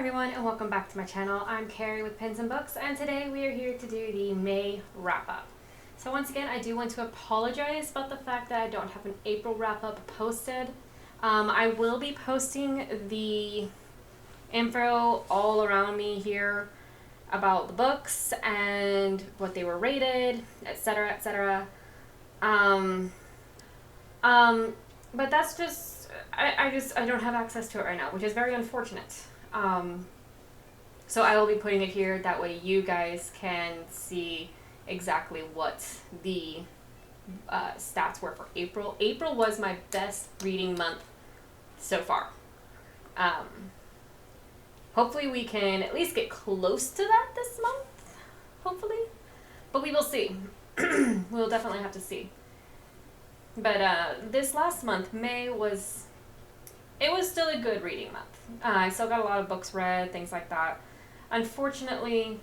everyone, and welcome back to my channel. I'm Carrie with Pins and Books, and today we are here to do the May wrap-up. So once again, I do want to apologize about the fact that I don't have an April wrap-up posted. I will be posting the info all around me here about the books and what they were rated, etc., etc. But that's just, I don't have access to it right now, which is very unfortunate. So I will be putting it here, that way you guys can see exactly what the stats were for April. April was my best reading month so far. Hopefully we can at least get close to that this month, hopefully, but we will see. We'll definitely have to see. But this last month, May, it was still a good reading month. I still got a lot of books read, things like that. Unfortunately,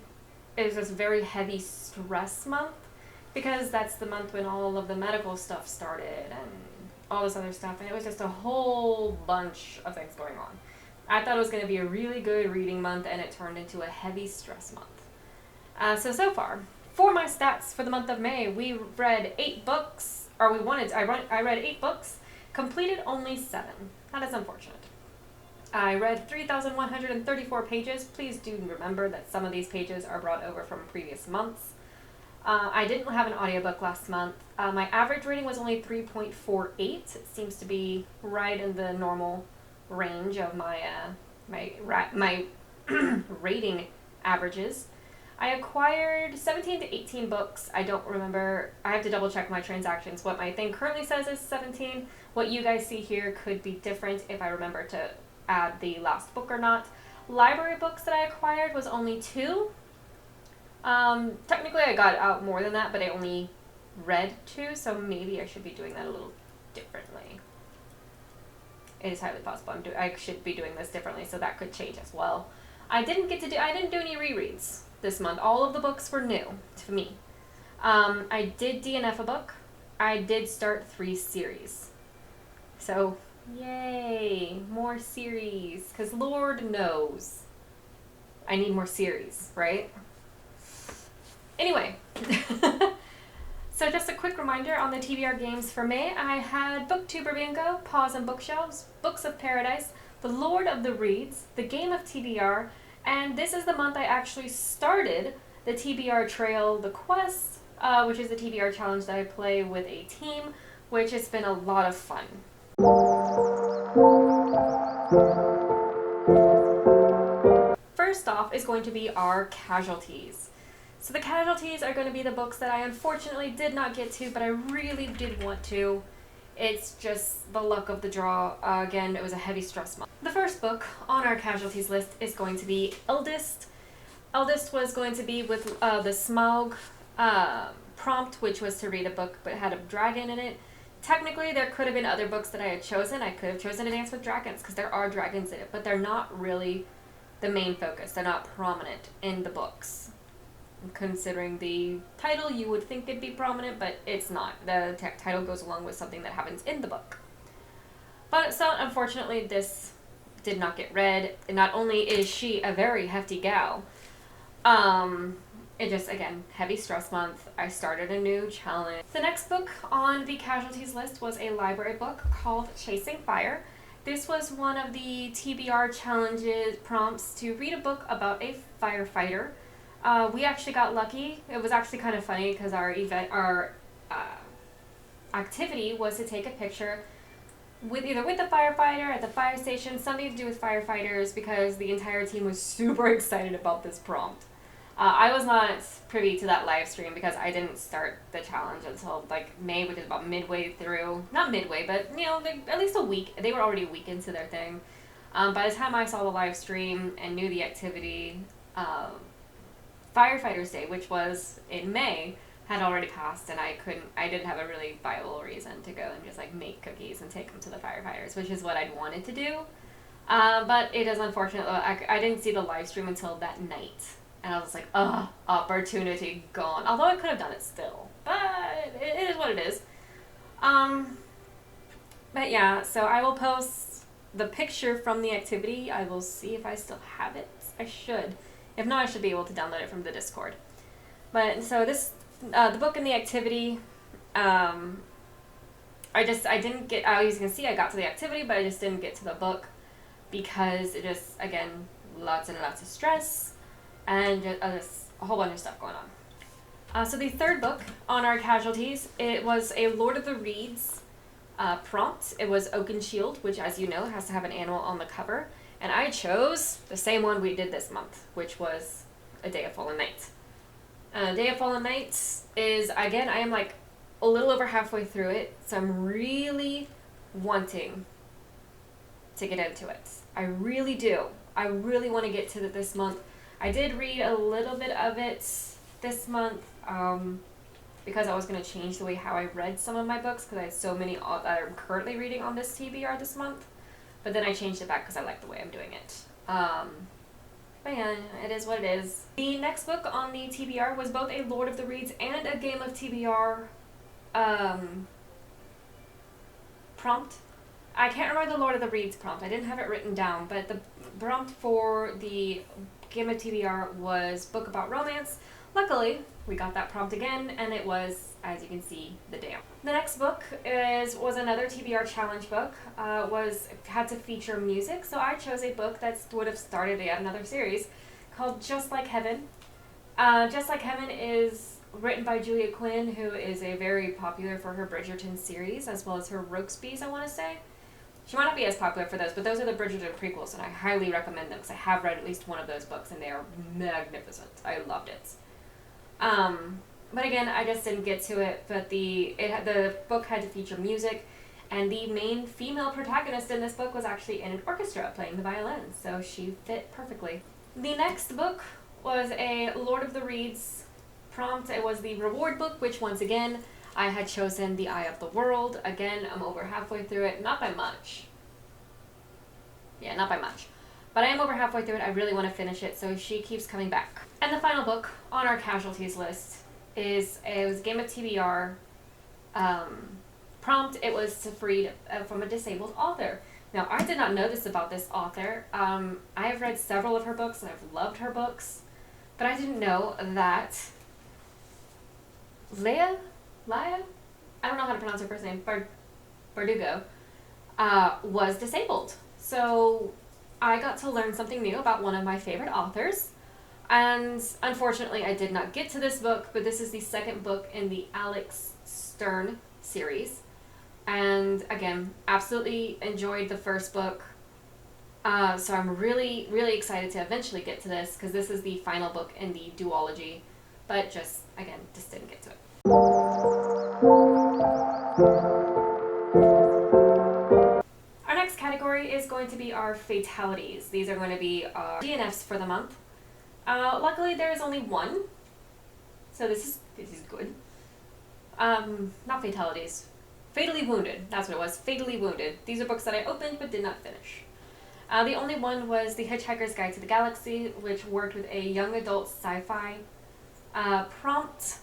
it was this very heavy stress month because that's the month when all of the medical stuff started and all this other stuff, and it was just a whole bunch of things going on. I thought it was going to be a really good reading month, and it turned into a heavy stress month. So far, for my stats for the month of May, we read 8 books, or I read 8 books, completed only 7. That is unfortunate. I read 3,134 pages. Please do remember that some of these pages are brought over from previous months. I didn't have an audiobook last month. My average rating was only 3.48. It seems to be right in the normal range of my rating averages. I acquired 17 to 18 books. I don't remember. I have to double check my transactions. What my thing currently says is 17. What you guys see here could be different if I remember to add the last book or not. Library books that I acquired was only 2. Technically I got out more than that, but I only read 2, so maybe I should be doing that a little differently. It is highly possible I should be doing this differently, so that could change as well. I didn't do any rereads this month. All of the books were new to me. I did DNF a book. I did start 3 series. So, yay, more series, because Lord knows I need more series, right? Anyway, so just a quick reminder on the TBR games for May. I had Booktuber Bingo, Paws and Bookshelves, Books of Paradise, The Lord of the Reeds, The Game of TBR, and this is the month I actually started the TBR Trail, The Quest, which is the TBR challenge that I play with a team, which has been a lot of fun. First off is going to be our casualties. So the casualties are going to be the books that I unfortunately did not get to, but I really did want to. It's just the luck of the draw. Again, it was a heavy stress month. The first book on our casualties list is going to be Eldest. Eldest was going to be with the Smaug prompt, which was to read a book but had a dragon in it. Technically, there could have been other books that I had chosen. I could have chosen To Dance with Dragons because there are dragons in it, but they're not really the main focus. They're not prominent in the books. Considering the title, you would think it'd be prominent, but it's not. The title goes along with something that happens in the book. But so, unfortunately, this did not get read. And not only is she a very hefty gal, it just, again, heavy stress month. I started a new challenge. The next book on the casualties list was a library book called Chasing Fire. This was one of the TBR challenges prompts to read a book about a firefighter. We actually got lucky. It was actually kind of funny because our activity was to take a picture with the firefighter at the fire station, something to do with firefighters, because the entire team was super excited about this prompt. I was not privy to that live stream because I didn't start the challenge until like May, which is about midway through. Not midway, but at least a week. They were already a week into their thing. By the time I saw the live stream and knew the activity, Firefighters Day, which was in May, had already passed, and I didn't have a really viable reason to go and just like make cookies and take them to the firefighters, which is what I'd wanted to do. But it is unfortunate. I didn't see the live stream until that night. And I was like, opportunity gone. Although I could have done it still. But it is what it is. But yeah, so I will post the picture from the activity, I will see if I still have it. I should. If not, I should be able to download it from the Discord. But so this, the book and the activity, I didn't get, as you can see, I got to the activity, but I just didn't get to the book because it just, again, lots and lots of stress and just a whole bunch of stuff going on. So the third book on our casualties, it was a Lord of the Reeds prompt. It was Oakenshield, which, as you know, has to have an animal on the cover. And I chose the same one we did this month, which was A Day of Fallen Night. Day of Fallen Night is, again, I am like a little over halfway through it, so I'm really wanting to get into it. I really do. I really want to get to it this month. I did read a little bit of it this month because I was going to change the way how I read some of my books because I had so many that I'm currently reading on this TBR this month. But then I changed it back because I like the way I'm doing it. But yeah, it is what it is. The next book on the TBR was both a Lord of the Reeds and a Game of TBR prompt. I can't remember the Lord of the Reeds prompt. I didn't have it written down, but the prompt for the Game of TBR was book about romance. Luckily, we got that prompt again, and it was, as you can see, The Dam. The next book was another TBR challenge book. Had to feature music, so I chose a book that would have started yet another series called Just Like Heaven. Just Like Heaven is written by Julia Quinn, who is a very popular for her Bridgerton series, as well as her Rokesbees, I want to say. She might not be as popular for those, but those are the Bridgerton prequels, and I highly recommend them because I have read at least one of those books, and they are magnificent. I loved it. But again, I just didn't get to it, but the book had to feature music, and the main female protagonist in this book was actually in an orchestra playing the violin, so she fit perfectly. The next book was a Lord of the Reeds prompt. It was the reward book, which once again, I had chosen The Eye of the World. Again, I'm over halfway through it, not by much. Yeah, not by much. But I am over halfway through it. I really want to finish it, so she keeps coming back. And the final book on our casualties list it was Game of TBR prompt. It was to read from a disabled author. Now, I did not know this about this author. I have read several of her books, and I've loved her books, but I didn't know that Laya, I don't know how to pronounce her first name, Bardugo, was disabled. So I got to learn something new about one of my favorite authors. And unfortunately, I did not get to this book, but this is the second book in the Alex Stern series. And again, absolutely enjoyed the first book. So I'm really, really excited to eventually get to this because this is the final book in the duology. But just didn't get to it. Our next category is going to be our fatalities. These are going to be our DNFs for the month. Luckily, there is only one, so this is good. Not fatalities. Fatally Wounded, that's what it was. Fatally Wounded. These are books that I opened but did not finish. The only one was The Hitchhiker's Guide to the Galaxy, which worked with a young adult sci-fi prompt.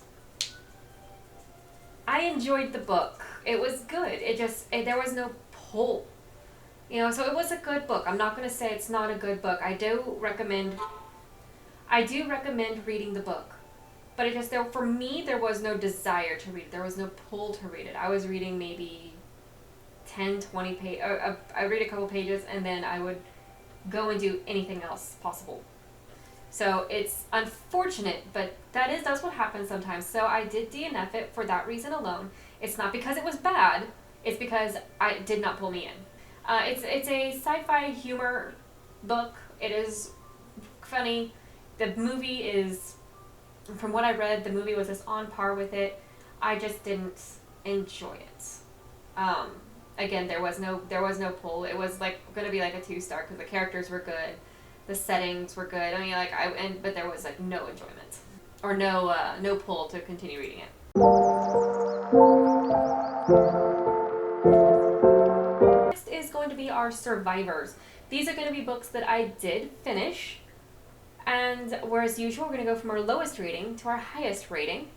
I enjoyed the book. It was good. There was no pull. So it was a good book. I'm not going to say it's not a good book. I do recommend reading the book. But for me, there was no desire to read it. There was no pull to read it. I was reading maybe 10, 20 pages. I read a couple pages, and then I would go and do anything else possible. So it's unfortunate, but that's what happens sometimes. So I did DNF it for that reason alone. It's not because it was bad. It's because it did not pull me in. It's a sci-fi humor book. It is funny. The movie is, from what I read, the movie was just on par with it. I just didn't enjoy it. Again, there was no pull. It was going to be like a 2-star because the characters were good, the settings were good. I mean, but there was no enjoyment or no pull to continue reading it. Next is going to be our survivors. These are going to be books that I did finish. And whereas usual, we're going to go from our lowest rating to our highest rating.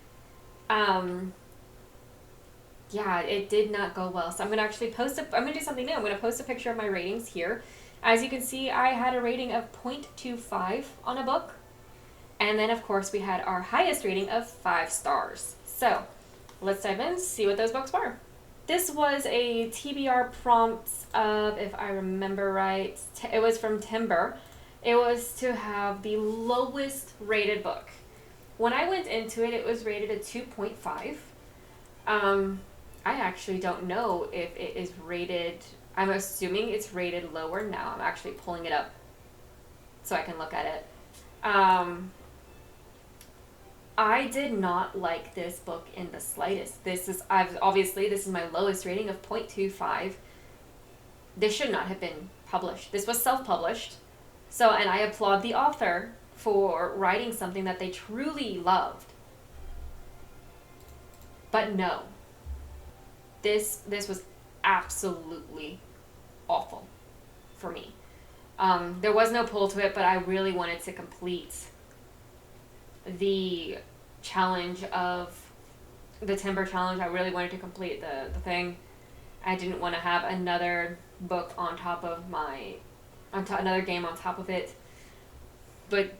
yeah, it did not go well. So I'm gonna actually I'm gonna do something new. I'm gonna post a picture of my ratings here. As you can see, I had a rating of 0.25 on a book. And then, of course, we had our highest rating of 5 stars. So let's dive in, see what those books were. This was a TBR prompt of, if I remember right, it was from Timber. It was to have the lowest rated book. When I went into it, it was rated a 2.5. I actually don't know if it is rated, I'm assuming it's rated lower now. I'm actually pulling it up so I can look at it. I did not like this book in the slightest. This is my lowest rating of 0.25. This should not have been published. This was self-published. So, and I applaud the author for writing something that they truly loved. But no. This was absolutely awful for me. There was no pull to it, but I really wanted to complete the challenge of the Timber challenge. I really wanted to complete the thing. I didn't want to have another book on top of another game on top of it. But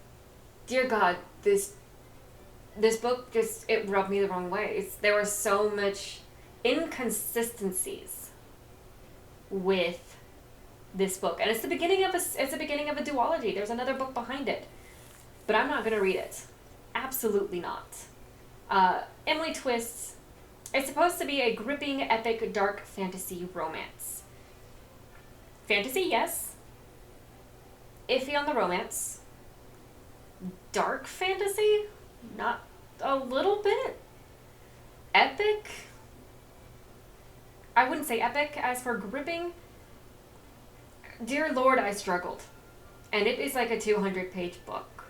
dear God, this book it rubbed me the wrong way. There were so much inconsistencies with this book, and it's the beginning of a duology. There's another book behind it, but I'm not gonna read it. Absolutely not. Emily Twist. It's supposed to be a gripping, epic, dark fantasy romance. Fantasy, yes. Iffy on the romance. Dark fantasy? Not a little bit. Epic? I wouldn't say epic. As for gripping, dear Lord, I struggled. And it is like a 200-page book.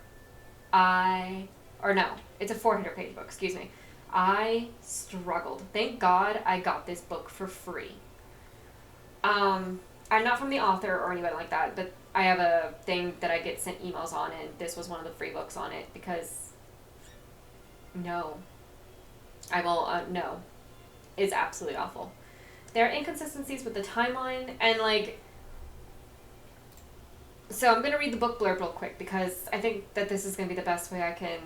It's a 400-page book, excuse me. I struggled. Thank God I got this book for free. I'm not from the author or anybody like that, but I have a thing that I get sent emails on, and this was one of the free books on it, because no. No. It's absolutely awful. There are inconsistencies with the timeline, and so I'm going to read the book blurb real quick, because I think that this is going to be the best way I can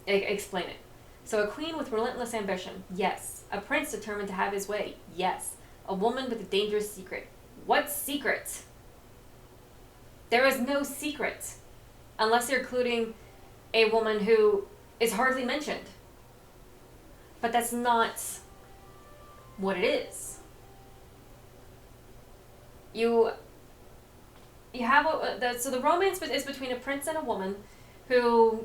explain it. So, a queen with relentless ambition, yes. A prince determined to have his way, yes. A woman with a dangerous secret. What secret? There is no secret, unless you're including a woman who is hardly mentioned. But that's not what it is. You have so the romance is between a prince and a woman who,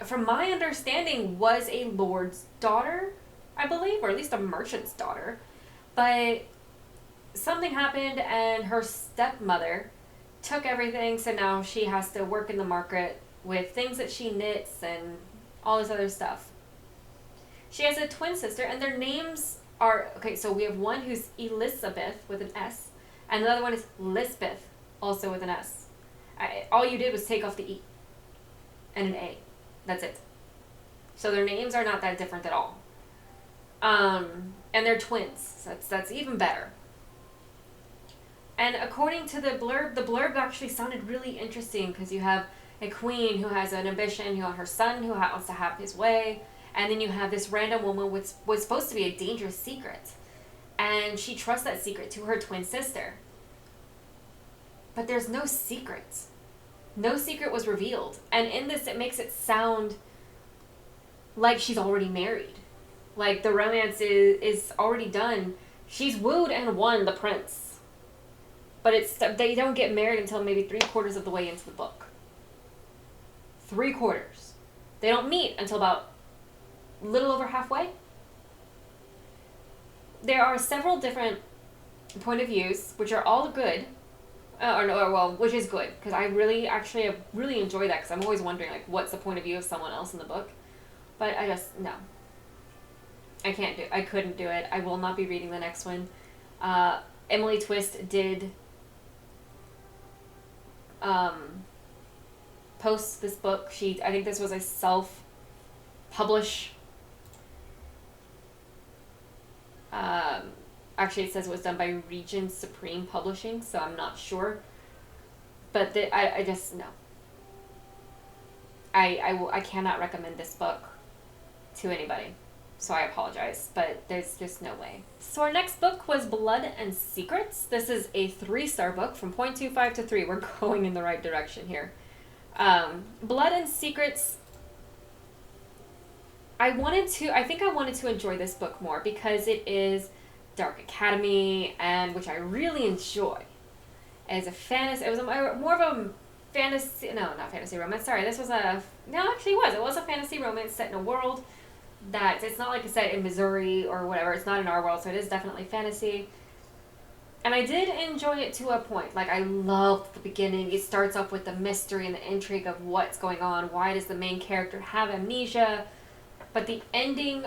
from my understanding, was a lord's daughter, I believe, or at least a merchant's daughter. But something happened, and her stepmother took everything, so now she has to work in the market with things that she knits and all this other stuff. She has a twin sister, and their names are, okay, so we have one who's Elizabeth with an S, and the other one is Lisbeth, also with an S. All you did was take off the E and an A. That's it. So their names are not that different at all. And they're twins. So that's even better. And according to the blurb actually sounded really interesting, because you have a queen who has an ambition, who has her son who wants to have his way, and then you have this random woman with what's supposed to be a dangerous secret. And she trusts that secret to her twin sister. But there's no secret. No secret was revealed. And in this, it makes it sound like she's already married. Like the romance is already done. She's wooed and won the prince. But they don't get married until maybe 3/4 of the way into the book. 3/4. They don't meet until about a little over halfway. There are several different point of views, which are all good. Which is good, because I really enjoy that, because I'm always wondering, what's the point of view of someone else in the book? But no. I couldn't do it. I will not be reading the next one. Emily Twist did post this book. I think this was a self-publish Actually, it says it was done by Regent Supreme Publishing, so I'm not sure. But I just, no. I cannot recommend this book to anybody. So I apologize, but there's just no way. So our next book was Blood and Secrets. This is a 3-star book from 0.25 to 3. We're going in the right direction here. Blood and Secrets, I think I wanted to enjoy this book more because it is Dark Academy, and which I really enjoy. As a fantasy, it was more of a fantasy, no, not fantasy romance, sorry, this was a, no, actually it was a fantasy romance set in a world that, it's not like it's set in Missouri or whatever, it's not in our world, so it is definitely fantasy. And I did enjoy it to a point. Like, I loved the beginning. It starts off with the mystery and the intrigue of what's going on. Why does the main character have amnesia? But the ending,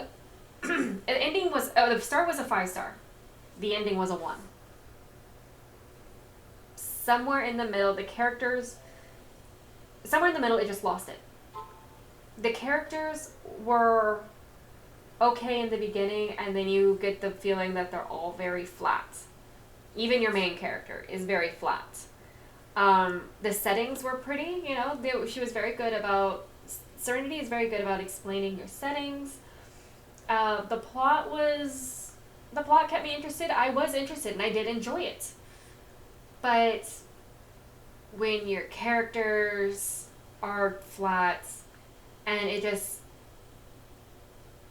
the start was a 5-star. The ending was a 1. Somewhere in the middle, it just lost it. The characters were okay in the beginning, and then you get the feeling that they're all very flat. Even your main character is very flat. The settings were pretty, she was very good about, Serenity is very good about explaining your settings. The plot kept me interested. I was interested and I did enjoy it. But when your characters are flat and it just,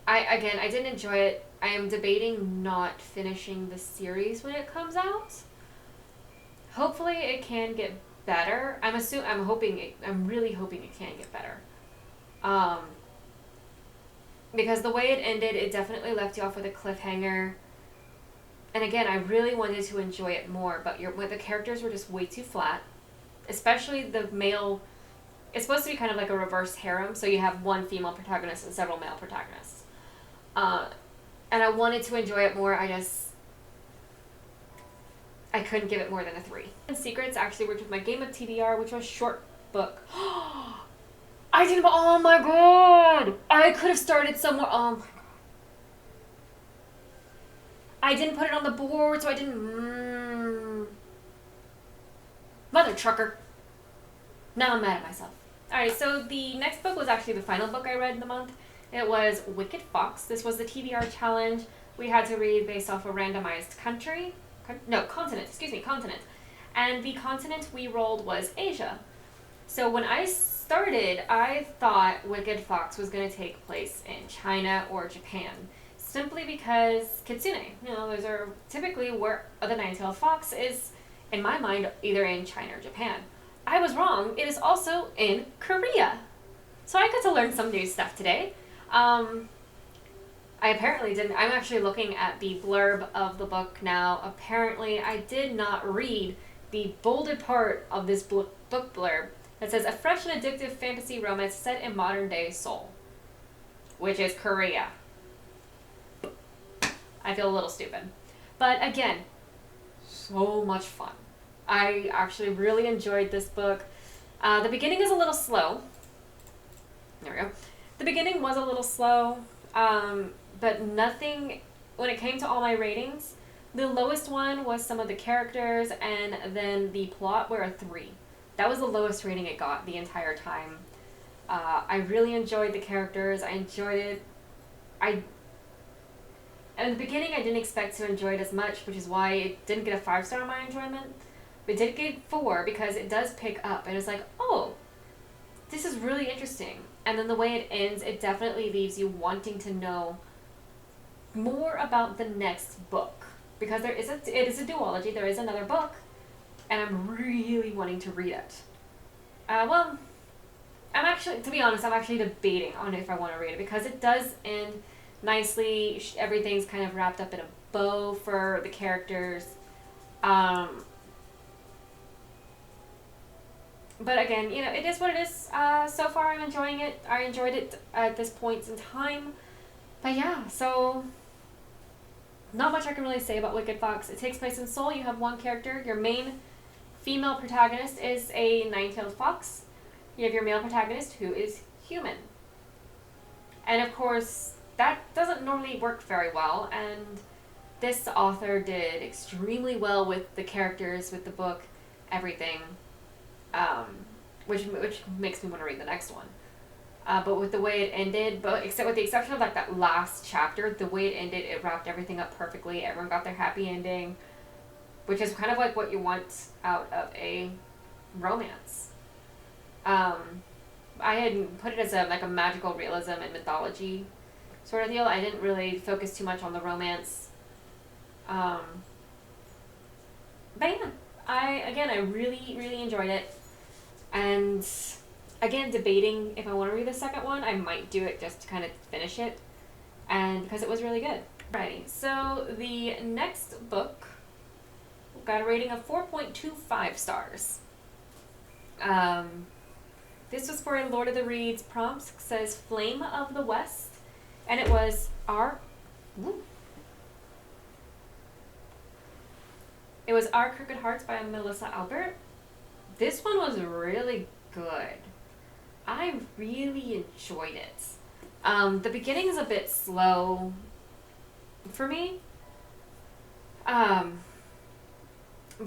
I didn't enjoy it. I am debating not finishing the series when it comes out. Hopefully it can get better. I'm really hoping it can get better. Because the way it ended, it definitely left you off with a cliffhanger. And again, I really wanted to enjoy it more, but the characters were just way too flat. Especially the male, it's supposed to be kind of like a reverse harem, so you have one female protagonist and several male protagonists. And I wanted to enjoy it more, I couldn't give it more than a 3. And Secrets actually worked with my game of TBR, which was short book. oh my god! I could have started somewhere, oh my god. I didn't put it on the board, so I didn't, Mother trucker. Now I'm mad at myself. Alright, so the next book was actually the final book I read in the month. It was Wicked Fox. This was the TBR challenge. We had to read based off a randomized continent. And the continent we rolled was Asia. So when I started, I thought Wicked Fox was going to take place in China or Japan. Simply because Kitsune, those are typically where the nine-tailed fox is, in my mind, either in China or Japan. I was wrong. It is also in Korea. So I got to learn some new stuff today. I apparently didn't. I'm actually looking at the blurb of the book now. Apparently, I did not read the bolded part of this book blurb that says, a fresh and addictive fantasy romance set in modern-day Seoul, which is Korea. I feel a little stupid. But again, so much fun. I actually really enjoyed this book. The beginning is a little slow. There we go. The beginning was a little slow, but nothing, when it came to all my ratings, the lowest one was some of the characters, and then the plot were a 3. That was the lowest rating it got the entire time. I really enjoyed the characters. I enjoyed it. In the beginning, I didn't expect to enjoy it as much, which is why it didn't get a 5-star on my enjoyment. But it did get 4 because it does pick up, and it's like, oh, this is really interesting. And then the way it ends, it definitely leaves you wanting to know more about the next book. Because it is a duology, there is another book, and I'm really wanting to read it. I'm actually, to be honest, I'm actually debating on if I want to read it, because it does end nicely. Everything's kind of wrapped up in a bow for the characters. But again, it is what it is. So far, I'm enjoying it. I enjoyed it at this point in time. But yeah, so not much I can really say about Wicked Fox. It takes place in Seoul. You have one character. Your main female protagonist is a nine-tailed fox. You have your male protagonist, who is human. And of course, that doesn't normally work very well. And this author did extremely well with the characters, with the book, everything, um, which makes me want to read the next one. But with the way it ended, but except with the exception of like that last chapter, the way it ended, it wrapped everything up perfectly. Everyone got their happy ending, which is kind of like what you want out of a romance. I had put it as a magical realism and mythology sort of deal. I didn't really focus too much on the romance. But yeah, I really really enjoyed it, and again debating if I want to read the second one. I might do it just to kind of finish it, and because it was really good. Alrighty, so the next book got a rating of 4.25 stars. This was for a Lord of the Reeds prompt. Says Flame of the West, and it was Our Crooked Hearts by Melissa Albert. This one was really good. I really enjoyed it. The beginning is a bit slow for me. But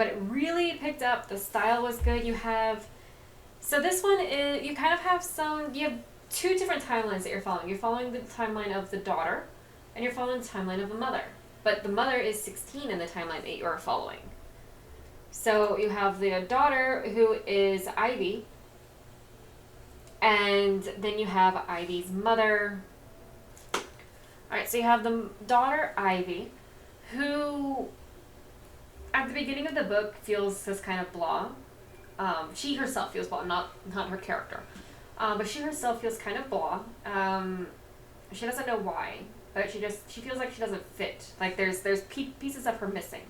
it really picked up. The style was good. So this one is, you kind of have you have two different timelines that you're following. You're following the timeline of the daughter, and you're following the timeline of the mother. But the mother is 16 in the timeline that you're following. So you have the daughter, who is Ivy, and then you have Ivy's mother. Alright, so you have the daughter, Ivy, who at the beginning of the book feels this kind of blah. She herself feels blah, not her character. But she herself feels kind of blah. She doesn't know why, but she feels like she doesn't fit. Like there's pieces of her missing.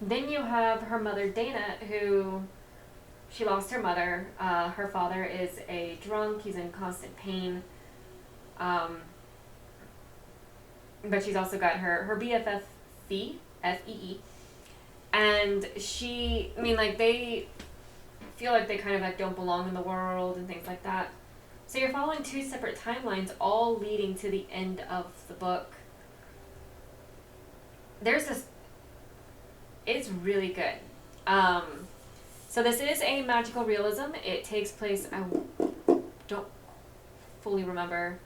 Then you have her mother, Dana, who she lost her mother. Her father is a drunk. He's in constant pain. But she's also got her BFF Fee, Fee, and they feel like they kind of don't belong in the world and things like that. So you're following two separate timelines, all leading to the end of the book. It's really good. So this is a magical realism. It takes place, I don't fully remember.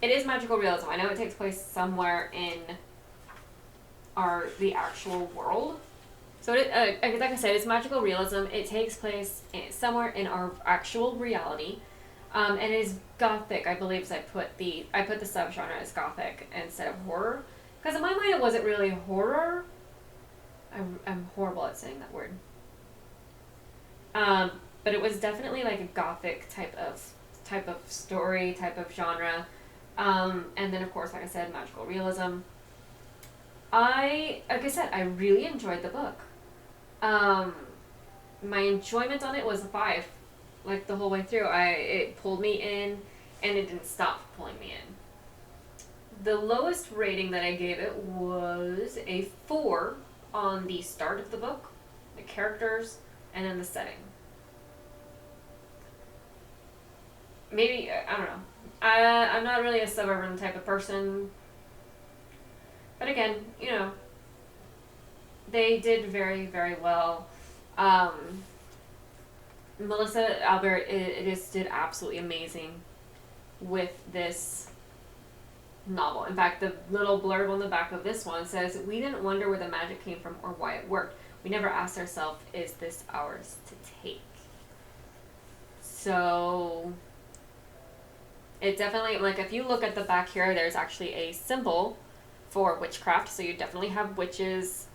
It is magical realism. I know it takes place somewhere in the actual world. So like I said, it's magical realism. It takes place somewhere in our actual reality, and it is gothic. I believe I put the subgenre as gothic instead of horror, because in my mind it wasn't really horror. I'm horrible at saying that word. But it was definitely like a gothic type of story, type of genre, and then of course, like I said, magical realism. Like I said, I really enjoyed the book. My enjoyment on it was a 5, like the whole way through. It pulled me in, and it didn't stop pulling me in. The lowest rating that I gave it was a 4 on the start of the book, the characters, and then the setting. Maybe, I don't know. I'm not really a suburban type of person. But again, they did very, very well. Melissa Albert just did absolutely amazing with this novel. In fact, the little blurb on the back of this one says, "We didn't wonder where the magic came from or why it worked. We never asked ourselves, is this ours to take?" So it definitely, if you look at the back here, there's actually a symbol for witchcraft, so you definitely have witches.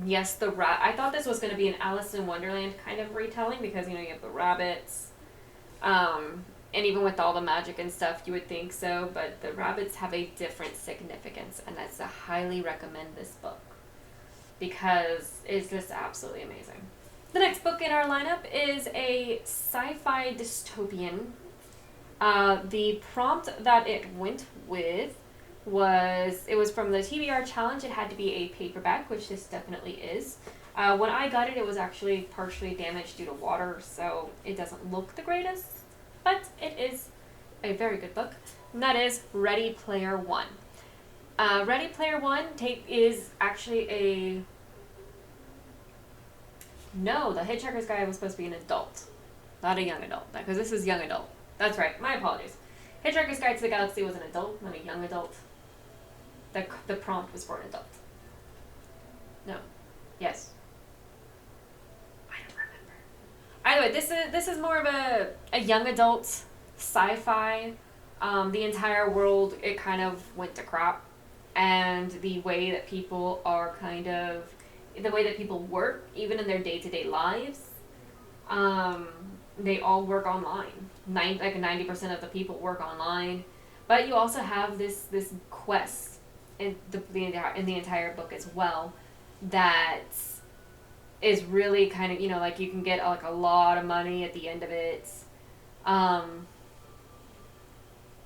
Yes, I thought this was going to be an Alice in Wonderland kind of retelling, because, you have the rabbits, and even with all the magic and stuff, you would think so, but the rabbits have a different significance, and that's I highly recommend this book, because it's just absolutely amazing. The next book in our lineup is a sci-fi dystopian. The prompt that it went with was from the TBR challenge. It had to be a paperback, which this definitely is. When I got it, it was actually partially damaged due to water, so it doesn't look the greatest, but it is a very good book, and that is Ready Player One. Ready Player One is actually a... No, the Hitchhiker's Guide was supposed to be an adult, not a young adult, because this is young adult. That's right, my apologies. Hitchhiker's Guide to the Galaxy was an adult, not a young adult. The prompt was for an adult. No. Yes. I don't remember. Either way, this is more of a young adult sci-fi. The entire world, it kind of went to crap. And the way that people are the way that people work, even in their day-to-day lives, they all work online. 90% of the people work online. But you also have this quest in the entire book as well that is really kind of, like you can get like a lot of money at the end of it. And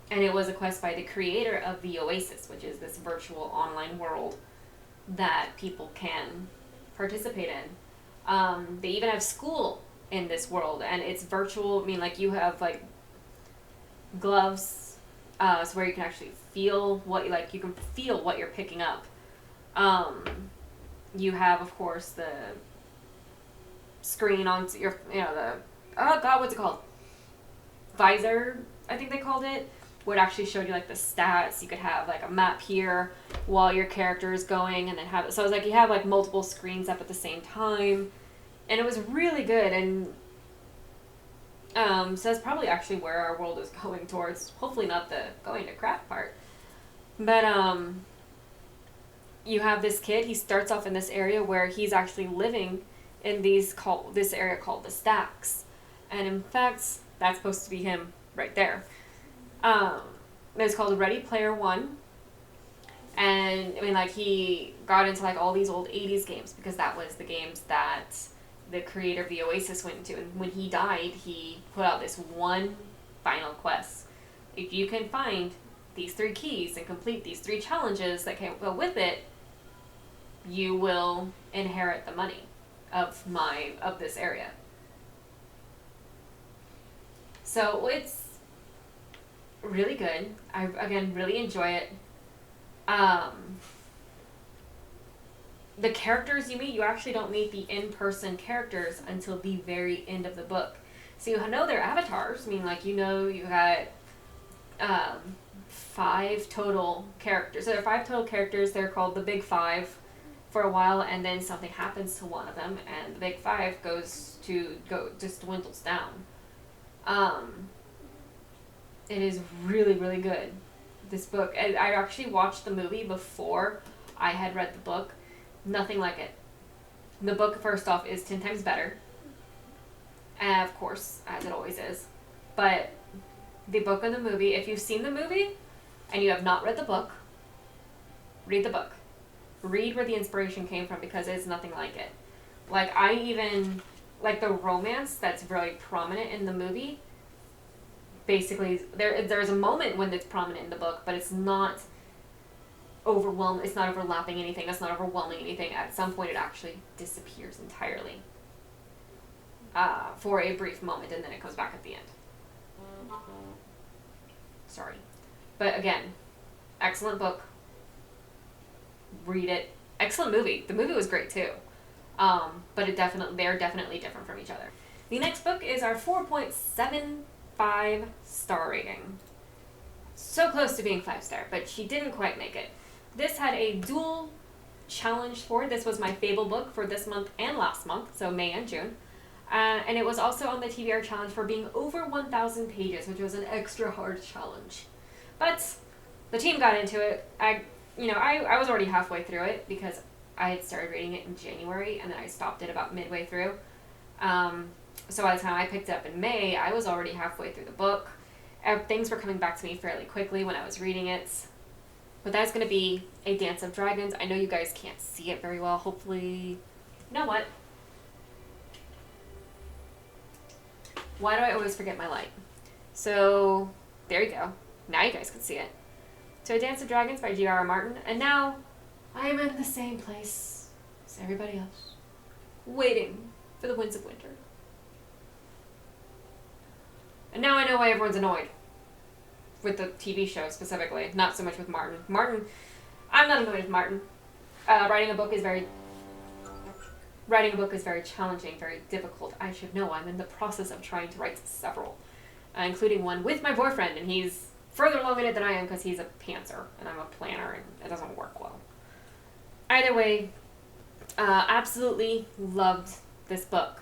it was a quest by the creator of the Oasis, which is this virtual online world that people can participate in. They even have school in this world, and it's virtual. I mean, like, you have like gloves, so where you can actually feel what you're picking up. You have, of course, the screen on your, oh god, what's it called? Visor, I think they called it, would actually show you like the stats. You could have like a map here while your character is going, and then so it's like you have like multiple screens up at the same time, and it was really good. And so that's probably actually where our world is going towards. Hopefully not the going to crap part, but you have this kid. He starts off in this area where he's actually living in this area called the Stacks, and in fact that's supposed to be him right there. It's called Ready Player One, and I mean, like, he got into like all these old 80s games because that was the games that the creator of the Oasis went into. And when he died, he put out this one final quest. If you can find these 3 keys and complete these 3 challenges that can go with it, you will inherit the money of this area. So it's really good. I, again, really enjoy it. The characters you meet, you actually don't meet the in-person characters until the very end of the book. So you know their avatars. I mean, like, you got 5 total characters. So there are 5 total characters. They're called the Big Five for a while, and then something happens to one of them, and the Big Five just dwindles down. It is really, really good, this book. I actually watched the movie before I had read the book. Nothing like it. The book, first off, is 10 times better. Of course, as it always is. But the book and the movie, if you've seen the movie and you have not read the book, read the book. Read where the inspiration came from, because it's nothing like it. Like, the romance that's very prominent in the movie, basically, there's a moment when it's prominent in the book, but it's not overwhelming. It's not overlapping anything. It's not overwhelming anything. At some point, it actually disappears entirely for a brief moment, and then it comes back at the end. Sorry. But again, excellent book. Read it. Excellent movie. The movie was great too. But they're definitely different from each other. The next book is our 4.75 star rating. So close to being 5-star, but she didn't quite make it. This had a dual challenge for it. This was my Fable book for this month and last month, so May and June. And it was also on the TBR challenge for being over 1,000 pages, which was an extra hard challenge. But the team got into it. I was already halfway through it because I had started reading it in January, and then I stopped it about midway through. So by the time I picked it up in May, I was already halfway through the book. Things were coming back to me fairly quickly when I was reading it. But that's going to be A Dance of Dragons. I know you guys can't see it very well. Hopefully... You know what? Why do I always forget my light? So, there you go. Now you guys can see it. So, A Dance of Dragons by G.R.R. Martin. And now, I am in the same place as everybody else. Waiting for the Winds of Winter. And now I know why everyone's annoyed. with the TV show specifically, not so much with Martin. I'm not annoyed with Martin. Writing a book is very challenging, very difficult. I should know. I'm in the process of trying to write several, including one with my boyfriend, and he's further along in it than I am because he's a pantser and I'm a planner, and it doesn't work well. Either way, absolutely loved this book.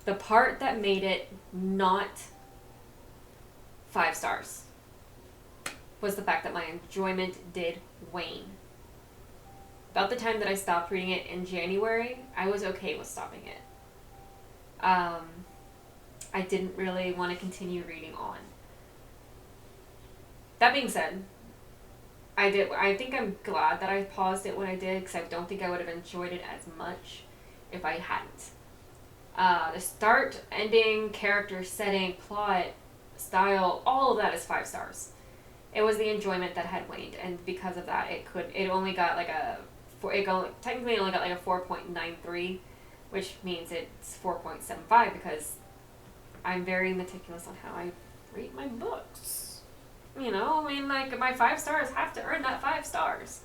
The part that made it not 5 stars was the fact that my enjoyment did wane. About the time that I stopped reading it in January, I was okay with stopping it. I didn't really want to continue reading on. That being said, I think I'm glad that I paused it when I did, because I don't think I would have enjoyed it as much if I hadn't. The start, ending, character, setting, plot, style, all of that is 5 stars. It was the enjoyment that had waned, and because of that, it only got like technically only got like a 4.93, which means it's 4.75 because I'm very meticulous on how I rate my books. You know, I mean, like, my 5 stars have to earn that 5 stars.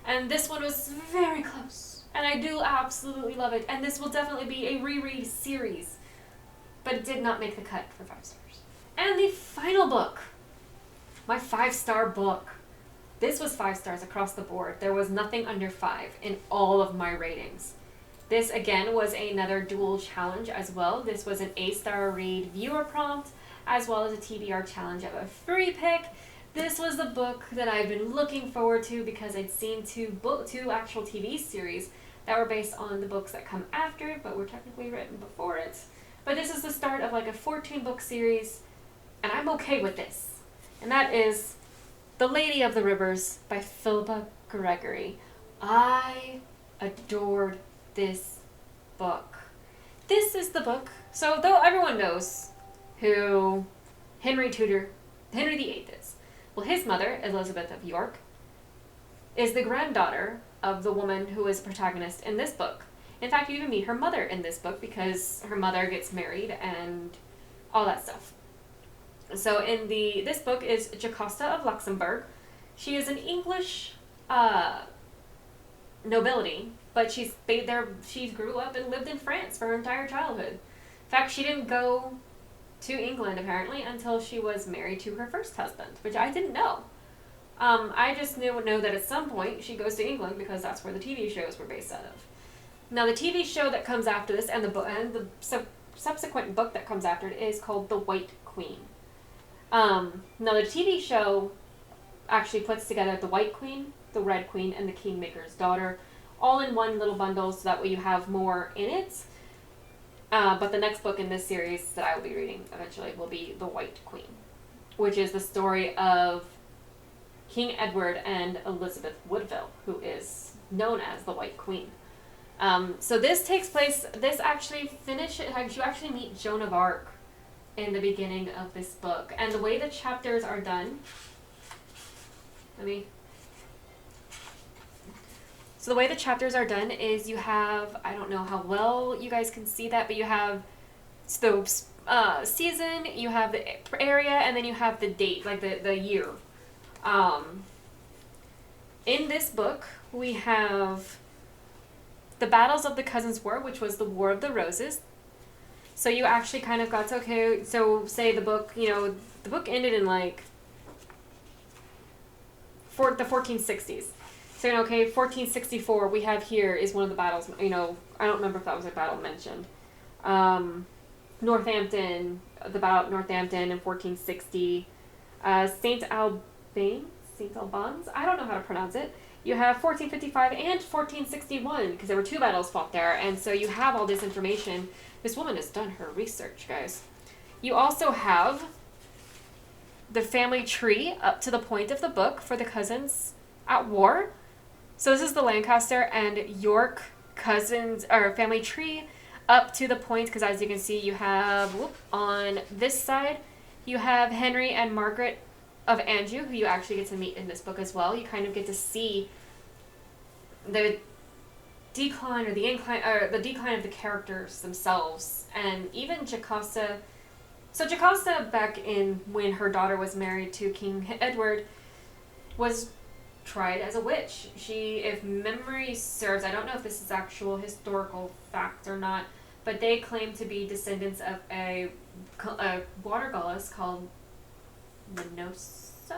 And this one was very close. And I do absolutely love it. And this will definitely be a reread series. But it did not make the cut for 5 stars. And the final book. My 5-star book. This was 5 stars across the board. There was nothing under 5 in all of my ratings. This, again, was another dual challenge as well. This was an A-star read viewer prompt, as well as a TBR challenge of a free pick. This was the book that I've been looking forward to because I'd seen two actual TV series that were based on the books that come after it, but were technically written before it. But this is the start of like a 14-book series, and I'm okay with this. And that is The Lady of the Rivers by Philippa Gregory. I adored this book. This is the book. So though everyone knows who Henry VIII is. Well, his mother, Elizabeth of York, is the granddaughter of the woman who is the protagonist in this book. In fact, you even meet her mother in this book because her mother gets married and all that stuff. So in this book is Jocasta of Luxembourg. She is an English nobility, but she grew up and lived in France for her entire childhood. In fact, she didn't go to England, apparently, until she was married to her first husband, which I didn't know. I just know that at some point she goes to England because that's where the TV shows were based out of. Now, the TV show that comes after this and the subsequent book that comes after it is called The White Queen. Now, the TV show actually puts together the White Queen, the Red Queen, and the Kingmaker's Daughter all in one little bundle, so that way you have more in it. But the next book in this series that I will be reading eventually will be The White Queen, which is the story of King Edward and Elizabeth Woodville, who is known as the White Queen. So this takes place, you actually meet Joan of Arc in the beginning of this book. And the way the chapters are done, so the way the chapters are done is you have, I don't know how well you guys can see that, but you have the season, you have the area, and then you have the date, like the year. In this book, we have the Battles of the Cousins' War, which was the War of the Roses. So you actually kind of got to, okay, so say the book, the book ended in like the 1460s. So, 1464 we have here is one of the battles, I don't remember if that was a battle mentioned. Northampton, the battle at Northampton in 1460. St. Albans, I don't know how to pronounce it. You have 1455 and 1461, because there were 2 battles fought there, and so you have all this information. This woman has done her research, guys. You also have the family tree up to the point of the book for the cousins at war. So this is the Lancaster and York cousins, or family tree, up to the point, because as you can see, you have, on this side, you have Henry and Margaret of Anjou, who you actually get to meet in this book as well. You kind of get to see the decline or the incline, or the decline of the characters themselves. And even Jocasta So Jocasta, back in when her daughter was married to King Edward, was tried as a witch. She, if memory serves, I don't know if this is actual historical fact or not, but they claim to be descendants of a water goddess called Minosa.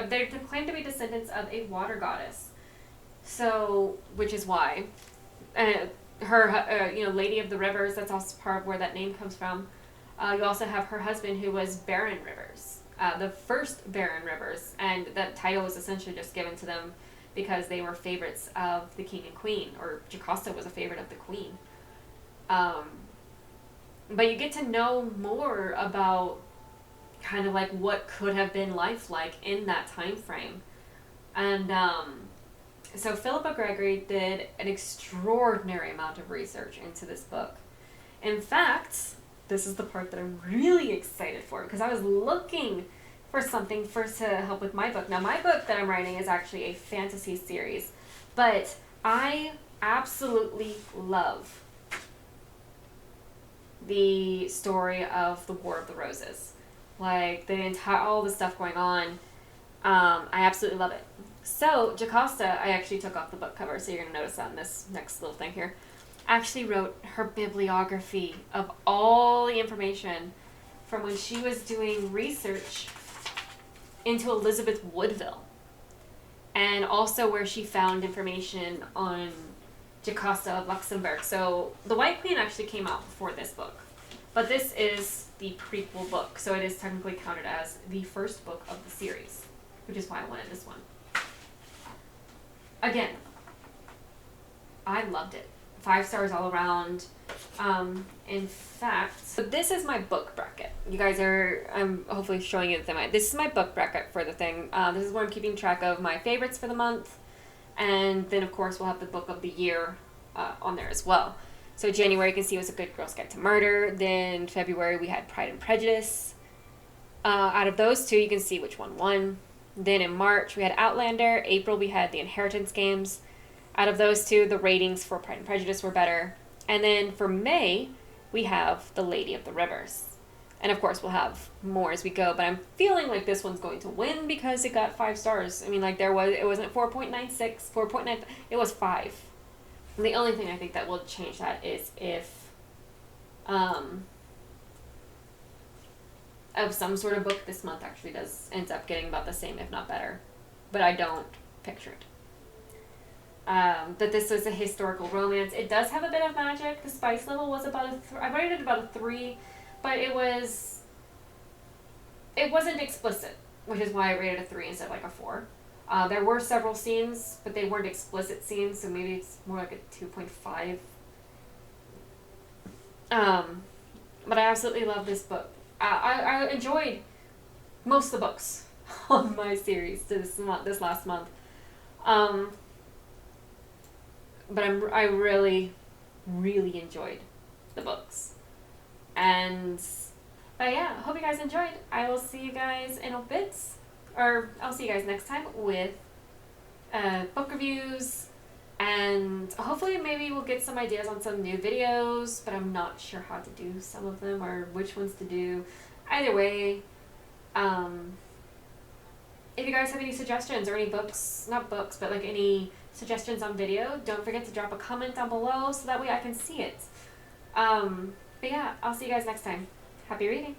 They claim to be descendants of a water goddess. So, which is why, her, Lady of the Rivers. That's also part of where that name comes from. You also have her husband, who was Baron Rivers, the first Baron Rivers, and that title was essentially just given to them because they were favorites of the king and queen, or Jocasta was a favorite of the queen. But you get to know more about kind of like what could have been life like in that time frame. And so Philippa Gregory did an extraordinary amount of research into this book. In fact, this is the part that I'm really excited for, because I was looking for something to help with my book. Now, my book that I'm writing is actually a fantasy series, but I absolutely love the story of the War of the Roses. Like, all the stuff going on, I absolutely love it. So, Jocasta, I actually took off the book cover, so you're going to notice that in this next little thing here, actually wrote her bibliography of all the information from when she was doing research into Elizabeth Woodville, and also where she found information on Jocasta of Luxembourg. So the White Queen actually came out before this book, but this is the prequel book, so it is technically counted as the first book of the series, which is why I wanted this one. Again, I loved it. 5 stars all around. In fact, so this is my book bracket. You guys are, I'm hopefully showing you the thing. This is my book bracket for the thing. This is where I'm keeping track of my favorites for the month. And then, of course, we'll have the book of the year on there as well. So January, you can see, was A Good Girl's Guide to Murder. Then February, we had Pride and Prejudice. Out of those two, you can see which one won. Then in March, we had Outlander. April, we had The Inheritance Games. Out of those two, the ratings for Pride and Prejudice were better. And then for May, we have The Lady of the Rivers. And of course, we'll have more as we go, but I'm feeling like this one's going to win because it got 5 stars. I mean, like, it wasn't 4.96, 4.9, it was 5. And the only thing I think that will change that is if of some sort of book this month actually ends up getting about the same, if not better. But I don't picture it. That this was a historical romance. It does have a bit of magic. The spice level was about I rated it about a 3, but it wasn't explicit, which is why I rated a 3 instead of like a 4. There were several scenes, but they weren't explicit scenes, so maybe it's more like a 2.5. But I absolutely love this book. I enjoyed most of the books on my series this last month. But I really, really enjoyed the books. But yeah, I hope you guys enjoyed. I will see you guys in a bit. Or I'll see you guys next time with book reviews. And hopefully maybe we'll get some ideas on some new videos. But I'm not sure how to do some of them or which ones to do. Either way, if you guys have any suggestions or any books, not books, but like any suggestions on video, don't forget to drop a comment down below so that way I can see it. But yeah, I'll see you guys next time. Happy reading!